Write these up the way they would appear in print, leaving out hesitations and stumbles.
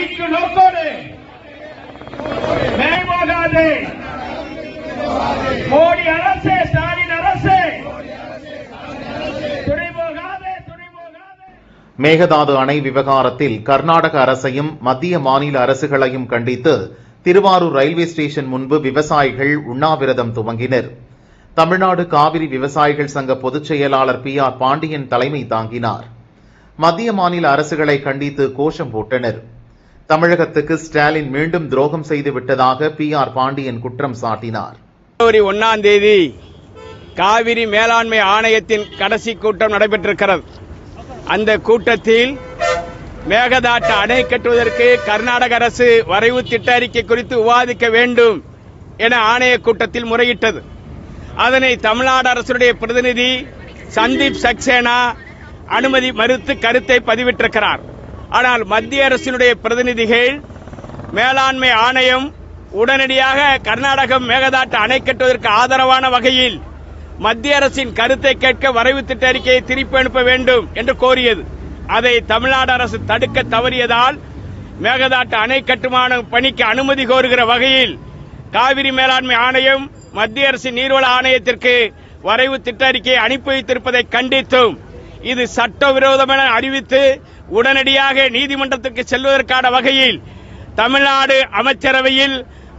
அழிக்கும் நோக்கோடு மேல்போகாது. மோடி அரசு, ஸ்டாலின் அரசு துணைபோகாது. மேகதாது அணை விவகாரத்தில் கர்நாடக அரசையும் மத்திய மாநில அரசுகளையும் கண்டித்து திருவாரூர் ரயில்வே ஸ்டேஷன் முன்பு விவசாயிகள் உண்ணாவிரதம் துவங்கினர். தமிழ்நாடு காவிரி விவசாயிகள் சங்க பொதுச் செயலாளர் PR பாண்டியன் தலைமை தாங்கினார். மத்திய மாநில அரசுகளை கண்டித்து கோஷம் போட்டனர். தமிழகத்துக்கு ஸ்டாலின் மீண்டும் துரோகம் செய்து விட்டதாக PR பாண்டியன் குற்றம் சாட்டினார். ஜனவரி 1ஆம் தேதி காவிரி மேலாண்மை ஆணையத்தின் கடைசி கூட்டம் நடைபெற்றிருக்கிறது. அந்த கூட்டத்தில் மேகதாட்டு அணை கட்டுவதற்கு கர்நாடக அரசு வரைவு திட்ட அறிக்கை குறித்து விவாதிக்க வேண்டும் என ஆணைய கூட்டத்தில் முறையிட்டது. அதனை தமிழ்நாடு அரசுடைய பிரதிநிதி சந்தீப் சக்சேனா அனுமதி மறுத்து கருத்தை பதிவிட்டிருக்கிறார். ஆனால் மத்திய அரசினுடைய பிரதிநிதிகள் மேலாண்மை ஆணையம் உடனடியாக கர்நாடகம் மேகதாட்டு அணை கட்டுவதற்கு ஆதரவான வகையில் மத்திய அரசின் கருத்தை கேட்க வரைவு திட்ட அறிக்கையை திருப்பி அனுப்ப வேண்டும் என்று கோரியது. அதை தமிழ்நாடு அரசு தடுக்க தவறியதால் மேகதாட்டு அணை கட்டுமான பணிக்கு அனுமதி கோருகிற வகையில் காவிரி மேலாண்மை ஆணையம் மத்திய அரசின் நீர்வள ஆணையத்திற்கு வரைவு திட்ட அறிக்கையை அனுப்பி வைத்திருப்பதை கண்டித்தும் இது சட்டவிரோதம் என அறிவித்து உடனடியாக நீதிமன்றத்திற்கு செல்வதற்கான வகையில் தமிழ்நாடு அமைச்சரவையில்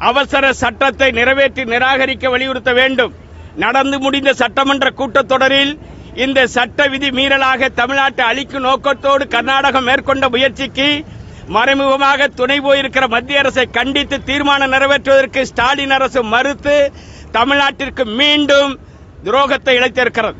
அவசர சட்டத்தை நிறைவேற்றி நிராகரிக்க வலியுறுத்த வேண்டும். நடந்து முடிந்த சட்டமன்ற கூட்டத்தொடரில் இந்த சட்ட விதி மீறலாக தமிழ்நாட்டை அழிக்கும் நோக்கத்தோடு கர்நாடகம் மேற்கொண்ட முயற்சிக்கு மறைமுகமாக துணை போயிருக்கிற மத்திய அரசை கண்டித்து தீர்மானம் நிறைவேற்றுவதற்கு ஸ்டாலின் அரசு மறுத்து தமிழ்நாட்டிற்கு மீண்டும் துரோகத்தை இழைத்திருக்கிறது.